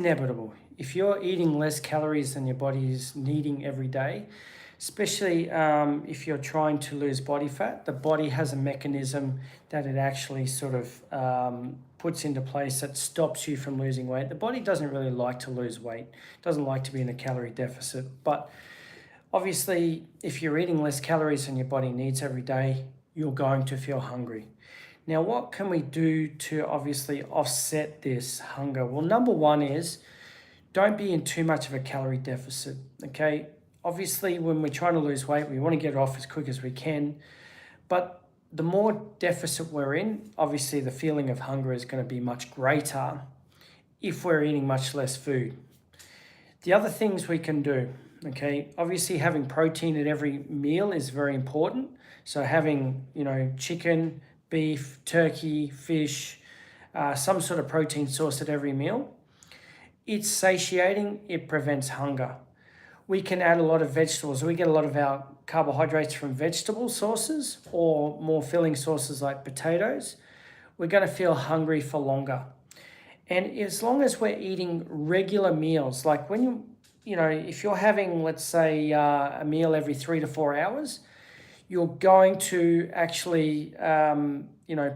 inevitable. If you're eating less calories than your body is needing every day, especially if you're trying to lose body fat, the body has a mechanism that it actually sort of puts into place that stops you from losing weight. The body doesn't really like to lose weight, doesn't like to be in a calorie deficit. But obviously, if you're eating less calories than your body needs every day, you're going to feel hungry. Now, what can we do to obviously offset this hunger? Well, number one is don't be in too much of a calorie deficit, okay? Obviously, when we're trying to lose weight, we want to get it off as quick as we can. But the more deficit we're in, obviously the feeling of hunger is going to be much greater if we're eating much less food. The other things we can do, okay, obviously having protein at every meal is very important. So having, chicken, beef, turkey, fish, some sort of protein source at every meal. It's satiating, it prevents hunger. We can add a lot of vegetables. We get a lot of our carbohydrates from vegetable sources or more filling sources like potatoes. We're going to feel hungry for longer. And as long as we're eating regular meals, like when if you're having, let's say, a meal every 3 to 4 hours, you're going to actually,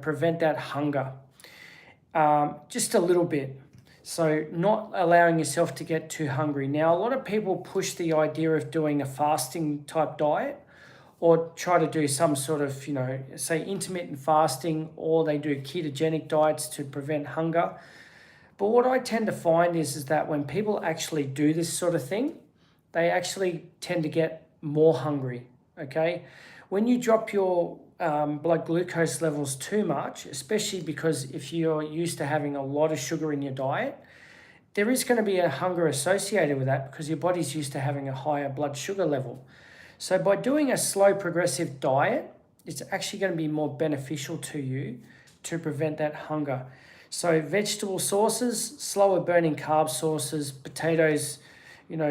prevent that hunger just a little bit. So not allowing yourself to get too hungry. Now, a lot of people push the idea of doing a fasting type diet or try to do some sort of, say intermittent fasting, or they do ketogenic diets to prevent hunger. But what I tend to find is that when people actually do this sort of thing, they actually tend to get more hungry, okay? When you drop your blood glucose levels too much, especially because if you're used to having a lot of sugar in your diet, there is going to be a hunger associated with that because your body's used to having a higher blood sugar level. So by doing a slow progressive diet, it's actually going to be more beneficial to you to prevent that hunger. So vegetable sources, slower burning carb sources, potatoes,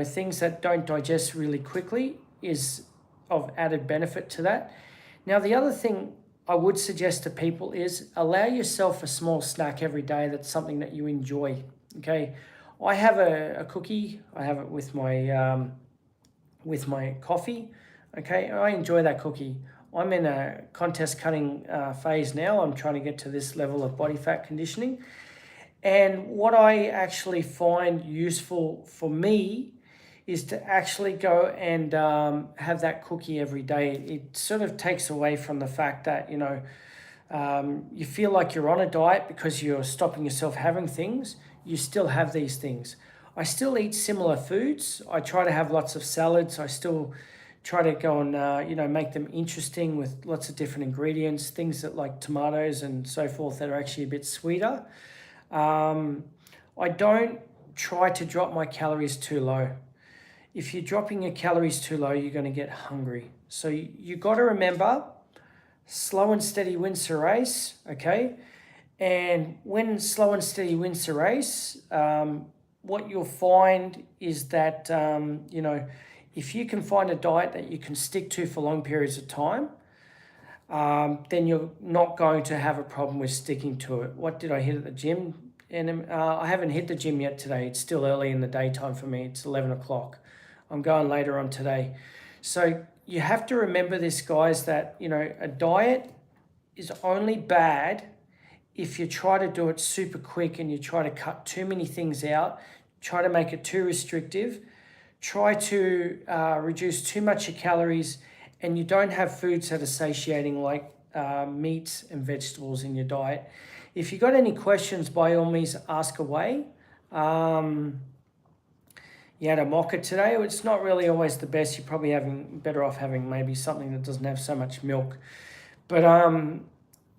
things that don't digest really quickly is of added benefit to that. Now, the other thing I would suggest to people is allow yourself a small snack every day that's something that you enjoy, okay? I have a cookie. I have it with my coffee, okay? I enjoy that cookie. I'm in a contest cutting phase now. I'm trying to get to this level of body fat conditioning. And what I actually find useful for me is to actually go and have that cookie every day. It sort of takes away from the fact that, you feel like you're on a diet because you're stopping yourself having things. You still have these things. I still eat similar foods. I try to have lots of salads. I still try to go and, make them interesting with lots of different ingredients, things that like tomatoes and so forth that are actually a bit sweeter. I don't try to drop my calories too low. If you're dropping your calories too low, you're going to get hungry. So you got to remember, slow and steady wins the race, okay? And when slow and steady wins the race, what you'll find is that, if you can find a diet that you can stick to for long periods of time, then you're not going to have a problem with sticking to it. What did I hit at the gym? And I haven't hit the gym yet today. It's still early in the daytime for me. It's 11 o'clock. I'm going later on today. So you have to remember this, guys, that, a diet is only bad if you try to do it super quick and you try to cut too many things out, try to make it too restrictive, try to reduce too much of calories, and you don't have foods that are satiating like meats and vegetables in your diet. If you got any questions, by all means, ask away. You had a mocha today. It's not really always the best. You're probably better off having maybe something that doesn't have so much milk. But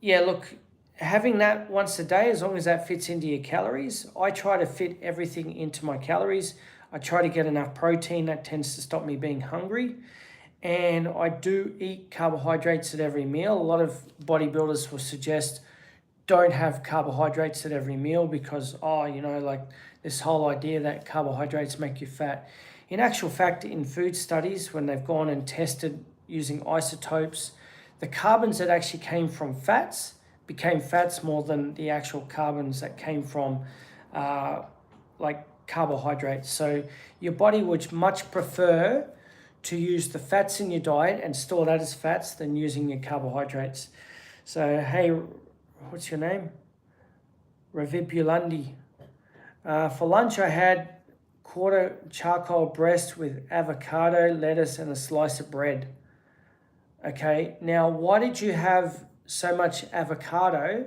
look, having that once a day, as long as that fits into your calories, I try to fit everything into my calories. I try to get enough protein. That tends to stop me being hungry. And I do eat carbohydrates at every meal. A lot of bodybuilders will suggest don't have carbohydrates at every meal because, this whole idea that carbohydrates make you fat. In actual fact, in food studies, when they've gone and tested using isotopes, the carbons that actually came from fats became fats more than the actual carbons that came from carbohydrates. So your body would much prefer to use the fats in your diet and store that as fats than using your carbohydrates. So, hey, what's your name? Ravipulandi. For lunch, I had quarter charcoal breast with avocado, lettuce, and a slice of bread. Okay, now why did you have so much avocado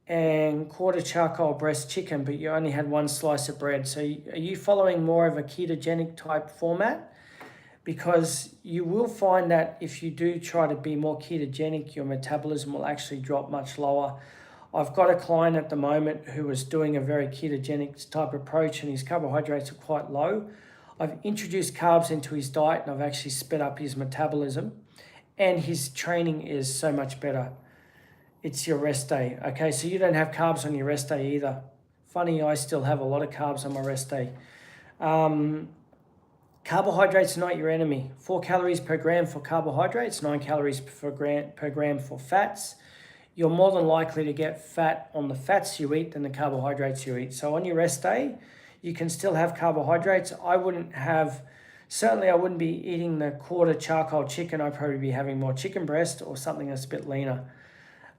and quarter charcoal breast chicken, but you only had one slice of bread? So are you following more of a ketogenic type format? Because you will find that if you do try to be more ketogenic, your metabolism will actually drop much lower. I've got a client at the moment who is doing a very ketogenic type approach and his carbohydrates are quite low. I've introduced carbs into his diet and I've actually sped up his metabolism, and his training is so much better. It's your rest day. Okay, so you don't have carbs on your rest day either. Funny, I still have a lot of carbs on my rest day. Carbohydrates are not your enemy. 4 calories per gram for carbohydrates, 9 calories per gram for fats. You're more than likely to get fat on the fats you eat than the carbohydrates you eat. So on your rest day, you can still have carbohydrates. Certainly I wouldn't be eating the quarter charcoal chicken. I'd probably be having more chicken breast or something that's a bit leaner.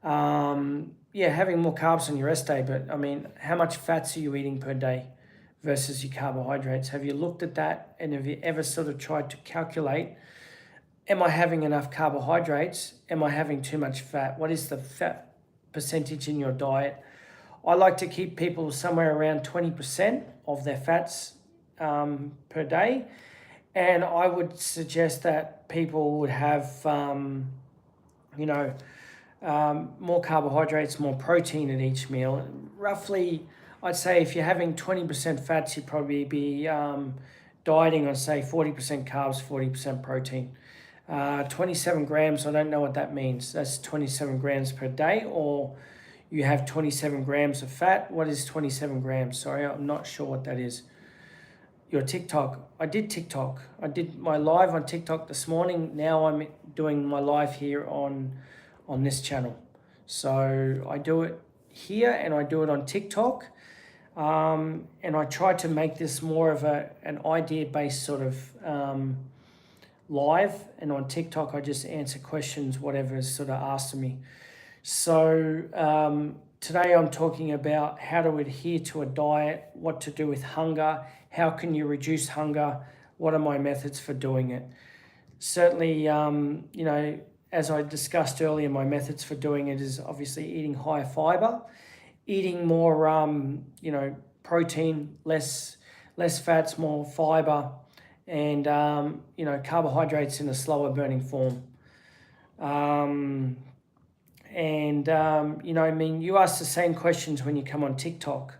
Having more carbs on your rest day, but I mean, how much fats are you eating per day versus your carbohydrates? Have you looked at that, and have you ever sort of tried to calculate, am I having enough carbohydrates? Am I having too much fat? What is the fat percentage in your diet? I like to keep people somewhere around 20% of their fats per day. And I would suggest that people would have, more carbohydrates, more protein at each meal. Roughly, I'd say if you're having 20% fats, you'd probably be dieting on, say, 40% carbs, 40% protein. 27 grams, I don't know what that means. That's 27 grams per day, or you have 27 grams of fat. What is 27 grams? Sorry, I'm not sure what that is. Your TikTok. I did TikTok. I did my live on TikTok this morning. Now I'm doing my live here on this channel. So I do it here and I do it on TikTok. And I try to make this more of an idea-based sort of live. And on TikTok, I just answer questions, whatever is sort of asked of me. So today I'm talking about how to adhere to a diet, what to do with hunger, how can you reduce hunger, what are my methods for doing it. Certainly, as I discussed earlier, my methods for doing it is obviously eating higher fiber, eating more, protein, less fats, more fiber, and, carbohydrates in a slower burning form. You ask the same questions when you come on TikTok.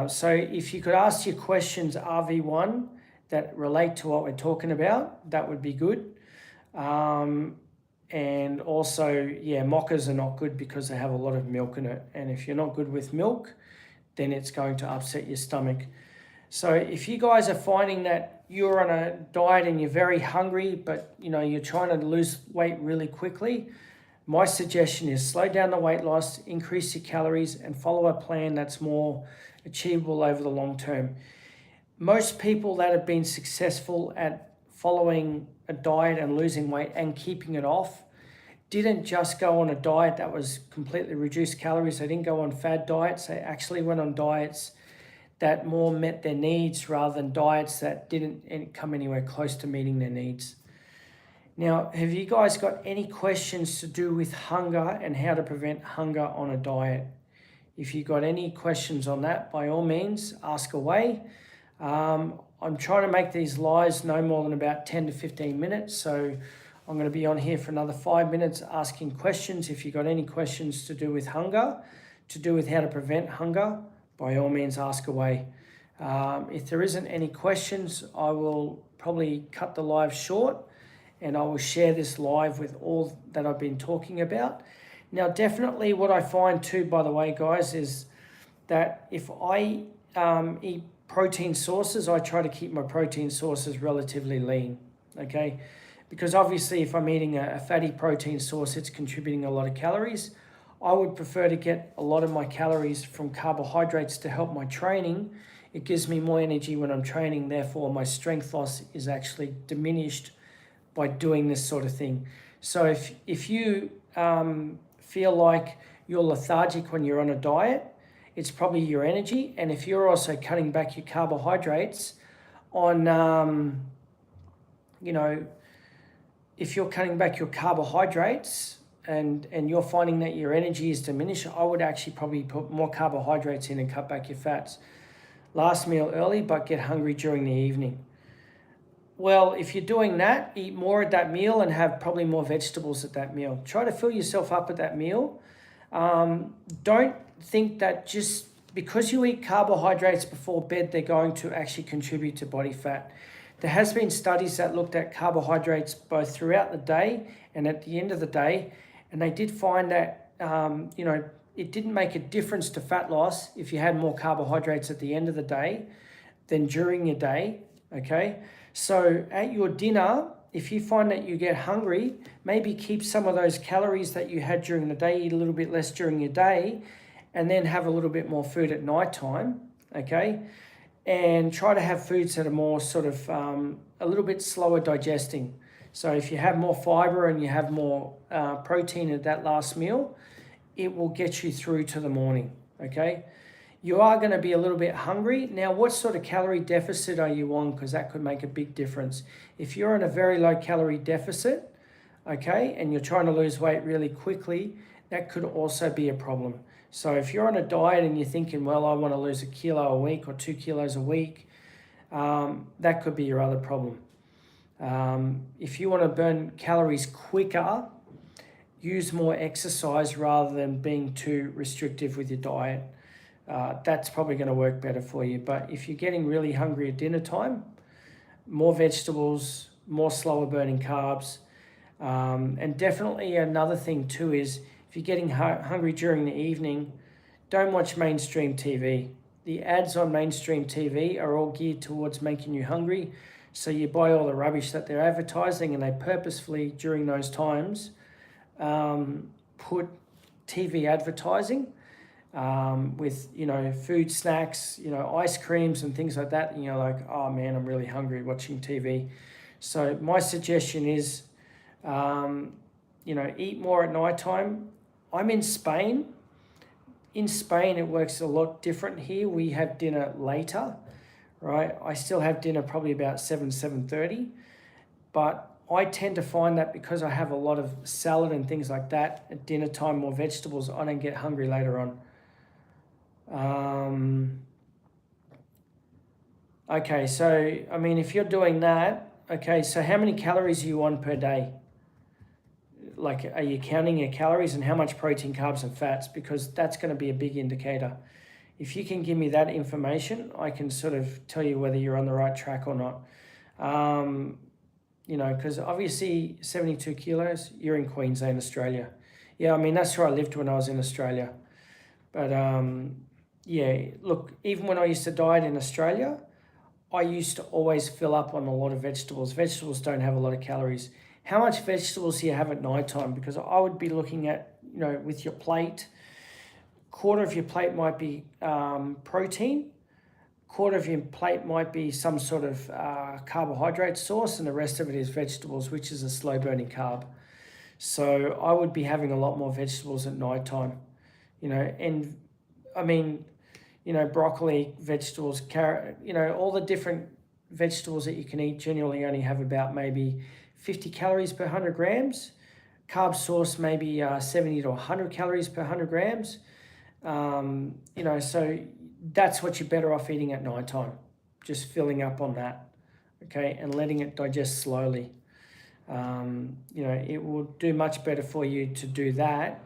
So if you could ask your questions RV1 that relate to what we're talking about, that would be good. And also, mochas are not good because they have a lot of milk in it. And if you're not good with milk, then it's going to upset your stomach. So if you guys are finding that you're on a diet and you're very hungry, but you're trying to lose weight really quickly, my suggestion is slow down the weight loss, increase your calories, and follow a plan that's more achievable over the long term. Most people that have been successful at following a diet and losing weight and keeping it off didn't just go on a diet that was completely reduced calories. They didn't go on fad diets. They actually went on diets that more met their needs rather than diets that didn't come anywhere close to meeting their needs. Now, have you guys got any questions to do with hunger and how to prevent hunger on a diet? If you've got any questions on that, by all means, ask away. I'm trying to make these lives no more than about 10 to 15 minutes. So I'm going to be on here for another 5 minutes asking questions. If you've got any questions to do with hunger, to do with how to prevent hunger, by all means, ask away. If there isn't any questions, I will probably cut the live short and I will share this live with all that I've been talking about. Now, definitely what I find too, by the way, guys, is that if I eat protein sources, I try to keep my protein sources relatively lean, okay? Because obviously if I'm eating a fatty protein source, it's contributing a lot of calories. I would prefer to get a lot of my calories from carbohydrates to help my training It gives me more energy when I'm training. Therefore, my strength loss is actually diminished by doing this sort of thing. So if you feel like you're lethargic when you're on a diet, it's probably your energy. And if you're also cutting back your carbohydrates on, if you're cutting back your carbohydrates and you're finding that your energy is diminished, I would actually probably put more carbohydrates in and cut back your fats. Last meal early, but get hungry during the evening. Well, if you're doing that, eat more at that meal and have probably more vegetables at that meal. Try to fill yourself up at that meal. Don't think that just because you eat carbohydrates before bed, they're going to actually contribute to body fat. There has been studies that looked at carbohydrates both throughout the day and at the end of the day, and they did find that, it didn't make a difference to fat loss if you had more carbohydrates at the end of the day than during your day, okay? So at your dinner, if you find that you get hungry, maybe keep some of those calories that you had during the day, eat a little bit less during your day, and then have a little bit more food at nighttime, okay? And try to have foods that are more sort of a little bit slower digesting. So if you have more fiber and you have more protein at that last meal, it will get you through to the morning, okay? You are going to be a little bit hungry. Now, what sort of calorie deficit are you on? Because that could make a big difference. If you're on a very low calorie deficit, okay, and you're trying to lose weight really quickly, that could also be a problem. So if you're on a diet and you're thinking, well, I want to lose 1 kilo a week or 2 kilos a week, that could be your other problem. If you want to burn calories quicker, use more exercise rather than being too restrictive with your diet. That's probably going to work better for you. But if you're getting really hungry at dinner time, more vegetables, more slower burning carbs. And definitely another thing too is if you're getting hungry during the evening, don't watch mainstream TV. The ads on mainstream TV are all geared towards making you hungry. So you buy all the rubbish that they're advertising, and they purposefully during those times put TV advertising with, food, snacks, ice creams and things like that. And you're like, oh man, I'm really hungry watching TV. So my suggestion is, eat more at nighttime. I'm in Spain. In Spain, it works a lot different here. We have dinner later, right? I still have dinner probably about 7:30, but I tend to find that because I have a lot of salad and things like that at dinner time, more vegetables, I don't get hungry later on. Okay, so, if you're doing that, okay, so how many calories are you on per day? Like, are you counting your calories and how much protein, carbs, and fats? Because that's going to be a big indicator. If you can give me that information, I can sort of tell you whether you're on the right track or not. Because obviously 72 kilos, you're in Queensland, Australia. Yeah, that's where I lived when I was in Australia. But look, even when I used to diet in Australia, I used to always fill up on a lot of vegetables. Vegetables don't have a lot of calories. How much vegetables do you have at night time? Because I would be looking at, with your plate, quarter of your plate might be protein, quarter of your plate might be some sort of carbohydrate source, and the rest of it is vegetables, which is a slow burning carb. So I would be having a lot more vegetables at night time, and broccoli, vegetables, carrot, all the different vegetables that you can eat generally only have about maybe 50 calories per 100 grams. Carb source maybe 70 to 100 calories per 100 grams. So that's what you're better off eating at night time, just filling up on that, okay, and letting it digest slowly. It will do much better for you to do that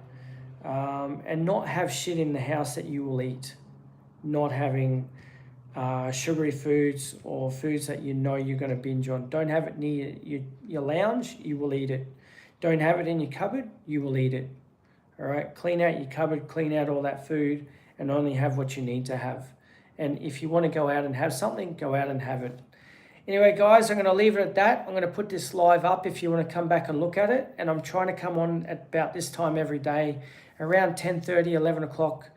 and not have shit in the house that you will eat. Not having sugary foods or foods that you're going to binge on. Don't have it near your lounge, you will eat it. Don't have it in your cupboard, you will eat it. All right, clean out your cupboard, clean out all that food, and only have what you need to have. And if you want to go out and have something, go out and have it. Anyway, guys, I'm going to leave it at that. I'm going to put this live up if you want to come back and look at it. And I'm trying to come on at about this time every day, around 10:30, 11 o'clock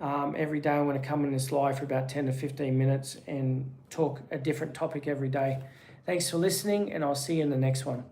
Every day I'm going to come in this live for about 10 to 15 minutes and talk a different topic every day. Thanks for listening, and I'll see you in the next one.